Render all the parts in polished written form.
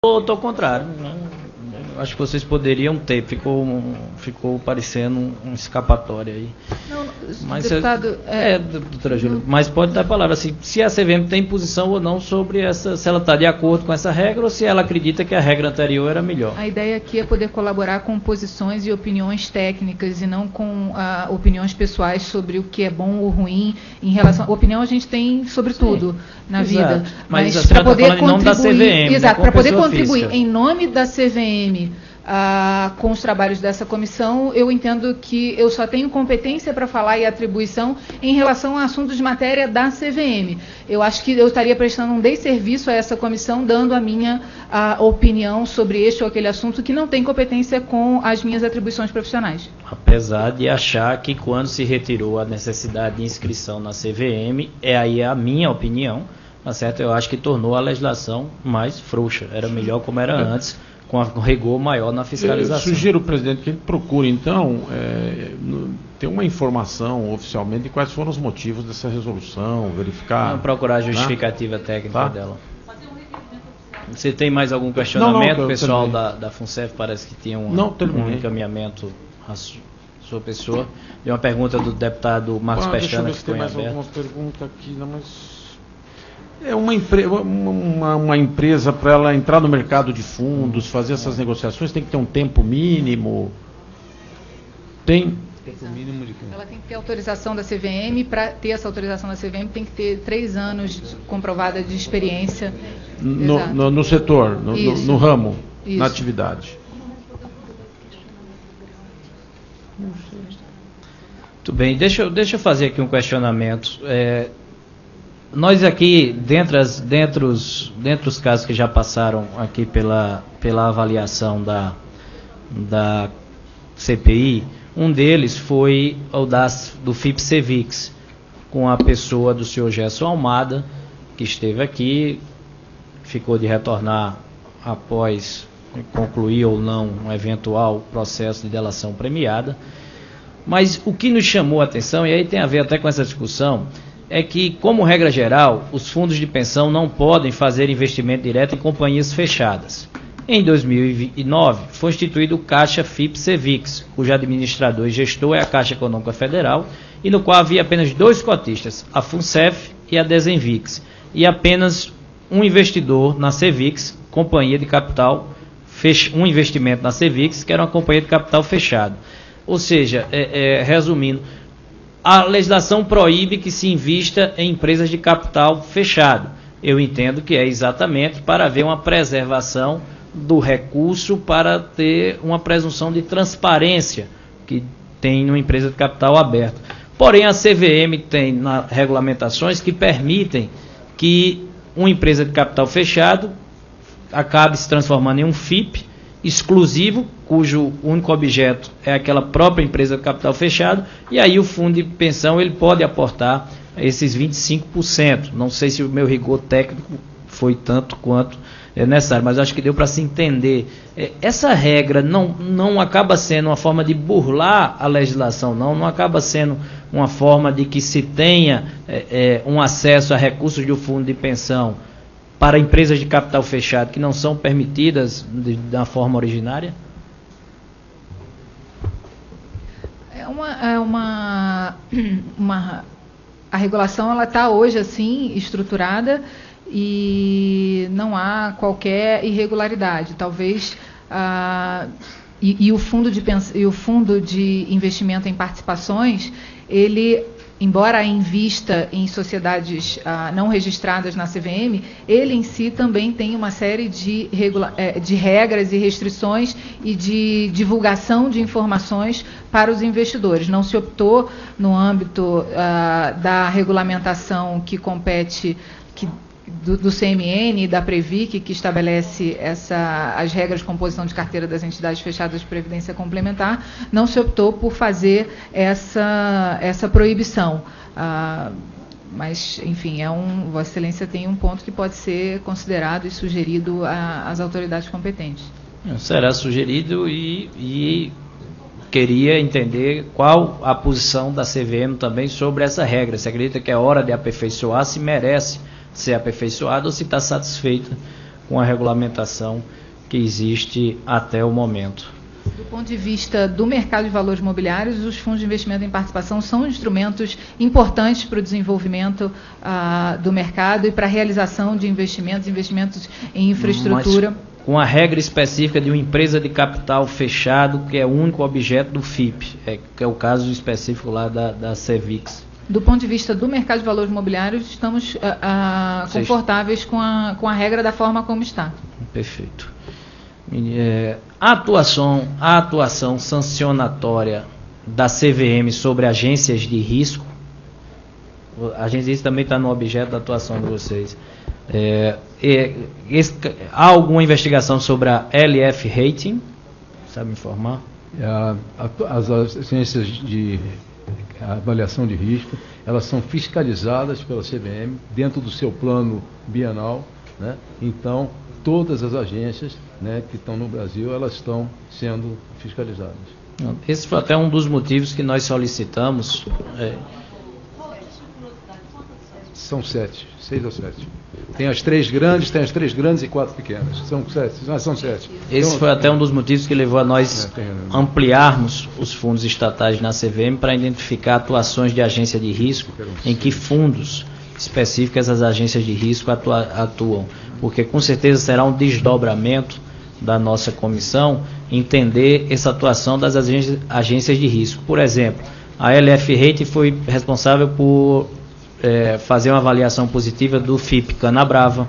Estou contrário. Acho que vocês poderiam ter. Ficou parecendo um escapatório aí. Não, mas, deputado... doutora Júlia, mas pode dar a palavra assim, se a CVM tem posição ou não sobre essa, se ela está de acordo com essa regra ou se ela acredita que a regra anterior era melhor. A ideia aqui é poder colaborar com posições e opiniões técnicas e não com opiniões pessoais sobre o que é bom ou ruim em relação... Opinião a gente tem sobre tudo na vida. Mas para poder contribuir, em nome da CVM, exato, para poder contribuir física. Em nome da CVM com os trabalhos dessa comissão, eu entendo que eu só tenho competência para falar e atribuição em relação a assuntos de matéria da CVM. Eu acho que eu estaria prestando um desserviço a essa comissão, dando a minha opinião sobre este ou aquele assunto que não tem competência com as minhas atribuições profissionais. Apesar de achar que quando se retirou a necessidade de inscrição na CVM, aí a minha opinião, tá certo? Eu acho que tornou a legislação mais frouxa. Era melhor como era antes, com rigor maior na fiscalização. Eu sugiro, presidente, que ele procure, então, ter uma informação oficialmente de quais foram os motivos dessa resolução, verificar... Vamos procurar a justificativa técnica dela. Você tem mais algum questionamento? Não, o pessoal da FUNCEF parece que tinha um encaminhamento à sua pessoa. E uma pergunta do deputado Marcos Pestana, que ficou em aberto. Deixa eu ver se tem mais algumas perguntas aqui, não, mas... É uma empresa, para ela entrar no mercado de fundos, fazer essas negociações, tem que ter um tempo mínimo? Tem? Tempo mínimo de quê? Ela tem que ter autorização da CVM. Para ter essa autorização da CVM, tem que ter 3 anos comprovada de experiência. No setor, no ramo, na atividade. Muito bem, deixa eu fazer aqui um questionamento. Nós aqui, dentro os casos que já passaram aqui pela avaliação da CPI, um deles foi o do FIP-CEVIX, com a pessoa do senhor Gerson Almada, que esteve aqui, ficou de retornar após concluir ou não um eventual processo de delação premiada. Mas o que nos chamou a atenção, e aí tem a ver até com essa discussão, é que, como regra geral, os fundos de pensão não podem fazer investimento direto em companhias fechadas. Em 2009, foi instituído o Caixa FIP-CEVIX, cujo administrador e gestor é a Caixa Econômica Federal, e no qual havia apenas 2 cotistas, a FUNCEF e a Desenvix, e apenas um investidor na CEVIX, companhia de capital, um investimento na CEVIX, que era uma companhia de capital fechado. Ou seja, resumindo, a legislação proíbe que se invista em empresas de capital fechado. Eu entendo que é exatamente para haver uma preservação do recurso, para ter uma presunção de transparência que tem numa empresa de capital aberto. Porém, a CVM tem regulamentações que permitem que uma empresa de capital fechado acabe se transformando em um FIP exclusivo, cujo único objeto é aquela própria empresa de capital fechado, e aí o fundo de pensão ele pode aportar esses 25%. Não sei se o meu rigor técnico foi tanto quanto é necessário, mas acho que deu para se entender. Essa regra não acaba sendo uma forma de burlar a legislação, não acaba sendo uma forma de que se tenha um acesso a recursos do fundo de pensão para empresas de capital fechado que não são permitidas da forma originária? A regulação ela está hoje assim estruturada e não há qualquer irregularidade. Talvez o fundo de investimento em participações, ele, embora invista em sociedades não registradas na CVM, ele em si também tem uma série de regras e restrições e de divulgação de informações para os investidores. Não se optou no âmbito da regulamentação que compete do CMN e da Previc, que estabelece as regras de composição de carteira das entidades fechadas de previdência complementar, não se optou por fazer essa proibição. Mas, enfim, Vossa Excelência tem um ponto que pode ser considerado e sugerido às autoridades competentes. Será sugerido e queria entender qual a posição da CVM também sobre essa regra. Se acredita que é hora de aperfeiçoar, se merece ser aperfeiçoada ou se está satisfeita com a regulamentação que existe até o momento. Do ponto de vista do mercado de valores imobiliários, os fundos de investimento em participação são instrumentos importantes para o desenvolvimento do mercado e para a realização de investimentos em infraestrutura. Mas com a regra específica de uma empresa de capital fechado, que é o único objeto do FIP, que é o caso específico lá da Cevix. Do ponto de vista do mercado de valores imobiliários, estamos confortáveis com a regra da forma como está. Perfeito. A atuação sancionatória da CVM sobre agências de risco, a agência também está no objeto da atuação de vocês. Há alguma investigação sobre a LF Rating? Sabe informar? As agências de avaliação de risco, elas são fiscalizadas pela CVM dentro do seu plano bienal, né? Então, todas as agências, né, que estão no Brasil, elas estão sendo fiscalizadas. Esse foi até um dos motivos que nós solicitamos. São 6 ou 7. Tem as 3 grandes e 4 pequenas. São 7. Esse foi até um dos motivos que levou a nós ampliarmos os fundos estatais na CVM para identificar atuações de agência de risco, em que fundos específicos as agências de risco atuam. Porque com certeza será um desdobramento da nossa comissão entender essa atuação das agências de risco. Por exemplo, a LF Rate foi responsável por fazer uma avaliação positiva do FIP Canabrava.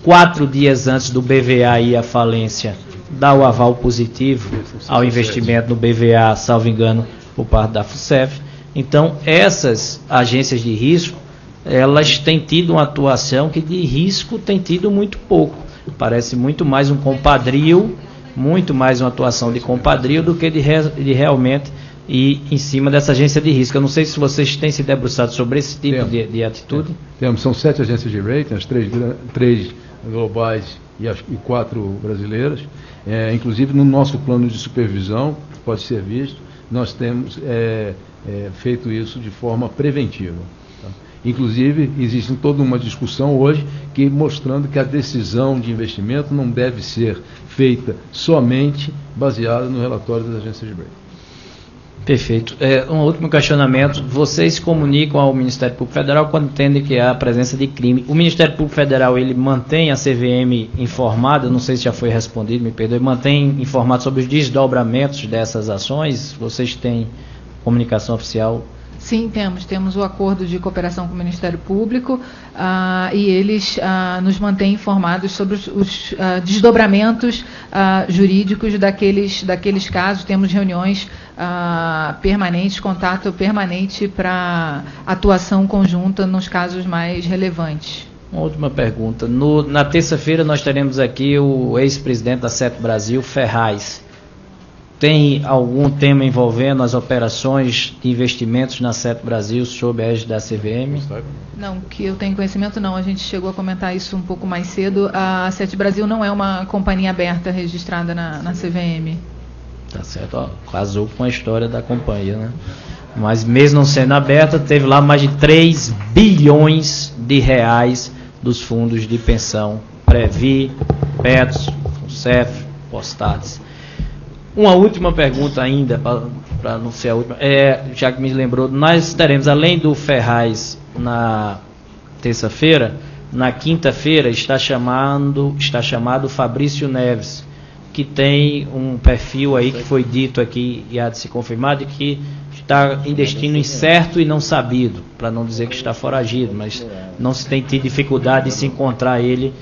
4 dias antes do BVA ir à falência, dá o aval positivo ao investimento no BVA, salvo engano, por parte da FUSEF. Então, essas agências de risco, elas têm tido uma atuação que de risco tem tido muito pouco. Parece muito mais um compadrio, muito mais uma atuação de compadrio do que de realmente ir em cima dessa agência de risco. Eu não sei se vocês têm se debruçado sobre esse tipo de atitude. São 7 agências de rating, as 3 globais e 4 brasileiras. Inclusive, no nosso plano de supervisão, pode ser visto, nós temos feito isso de forma preventiva. Inclusive, existe toda uma discussão hoje mostrando que a decisão de investimento não deve ser feita somente baseada no relatório das agências de rating. Perfeito. Um último questionamento. Vocês comunicam ao Ministério Público Federal quando entendem que há presença de crime. O Ministério Público Federal, ele mantém a CVM informada, não sei se já foi respondido, me perdoe, mantém informado sobre os desdobramentos dessas ações? Vocês têm comunicação oficial? Sim, temos o acordo de cooperação com o Ministério Público e eles nos mantêm informados sobre os desdobramentos jurídicos daqueles casos. Temos reuniões permanentes, contato permanente para atuação conjunta nos casos mais relevantes. Uma última pergunta. Na terça-feira nós teremos aqui o ex-presidente da CET Brasil, Ferraz. Tem algum tema envolvendo as operações de investimentos na CET Brasil sob a égide da CVM? Não, que eu tenho conhecimento não. A gente chegou a comentar isso um pouco mais cedo. A CET Brasil não é uma companhia aberta registrada na CVM. Tá certo. Casou com a história da companhia, né? Mas mesmo não sendo aberta, teve lá mais de 3 bilhões de reais dos fundos de pensão Previ, Petros, FUNCEF, Postades. Uma última pergunta ainda, para não ser a última, já que me lembrou, nós teremos, além do Ferraz na terça-feira, na quinta-feira está chamado Fabrício Neves, que tem um perfil aí que foi dito aqui e há de se confirmar, de que está em destino incerto e não sabido, para não dizer que está foragido, mas não se tem tido dificuldade de se encontrar ele.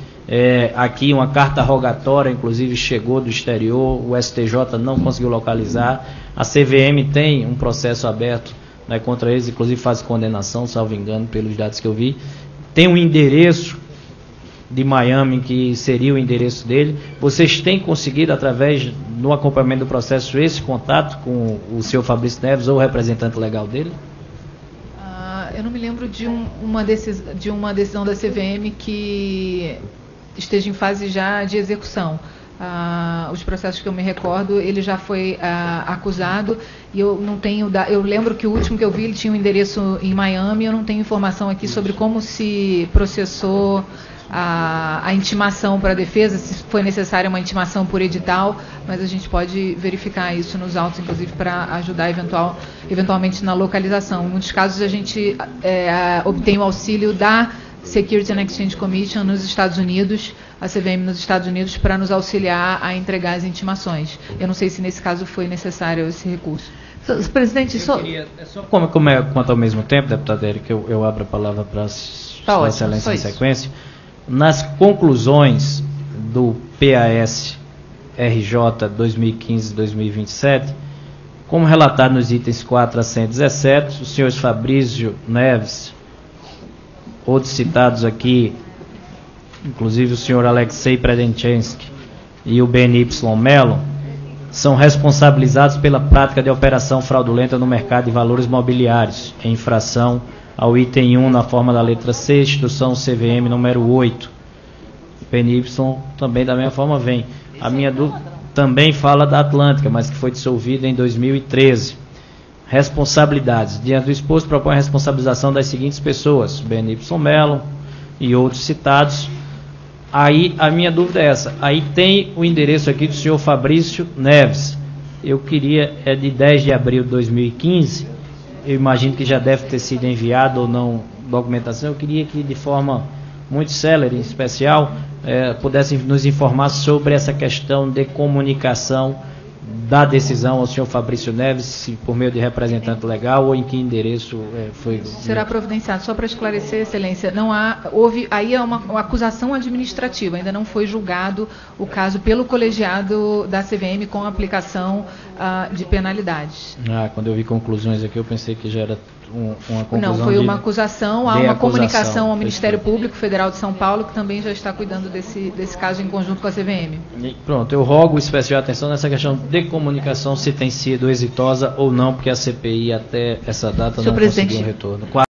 Aqui uma carta rogatória, inclusive, chegou do exterior, o STJ não conseguiu localizar, a CVM tem um processo aberto, né, contra eles, inclusive faz condenação, salvo engano, pelos dados que eu vi. Tem um endereço de Miami, que seria o endereço dele. Vocês têm conseguido, através do acompanhamento do processo, esse contato com o senhor Fabrício Neves ou o representante legal dele? Eu não me lembro de uma decisão da CVM que esteja em fase já de execução. Os processos que eu me recordo, ele já foi acusado e eu não tenho. Eu lembro que o último que eu vi, ele tinha um endereço em Miami. Eu não tenho informação aqui sobre como se processou a intimação para a defesa, se foi necessária uma intimação por edital, mas a gente pode verificar isso nos autos, inclusive para ajudar eventualmente na localização. Em muitos casos a gente obtém o auxílio da Security and Exchange Commission nos Estados Unidos, a CVM nos Estados Unidos, para nos auxiliar a entregar as intimações. Eu não sei se nesse caso foi necessário esse recurso. Presidente, só quanto ao mesmo tempo, deputado Érico, eu abro a palavra para Sua Excelência em sequência. Nas conclusões do PAS RJ 2015-2027, como relatado nos itens 4 a 117, os senhores Fabrício Neves, outros citados aqui, inclusive o senhor Alexei Predentchensky e o BNY Mello, são responsabilizados pela prática de operação fraudulenta no mercado de valores mobiliários, em infração ao item 1 na forma da letra C, instrução CVM número 8. O PNY também da mesma forma vem. A minha dúvida também fala da Atlântica, mas que foi dissolvida em 2013. Responsabilidades. Diante do exposto, propõe a responsabilização das seguintes pessoas: BNY Mello e outros citados. Aí a minha dúvida é essa. Aí tem o endereço aqui do senhor Fabrício Neves. Eu queria, é de 10 de abril de 2015. Eu imagino que já deve ter sido enviado ou não documentação. Eu queria que de forma muito célere, em especial, pudessem nos informar sobre essa questão de comunicação da decisão ao senhor Fabrício Neves, se por meio de representante legal ou em que endereço foi. Será providenciado. Só para esclarecer, Excelência, aí é uma acusação administrativa, ainda não foi julgado o caso pelo colegiado da CVM com aplicação de penalidades. Quando eu vi conclusões aqui, eu pensei que já era uma conclusão. Não, foi uma acusação, há uma comunicação ao Ministério Público Federal de São Paulo, que também já está cuidando desse caso em conjunto com a CVM. Pronto, eu rogo especial atenção nessa questão de comunicação, se tem sido exitosa ou não, porque a CPI até essa data não conseguiu um retorno.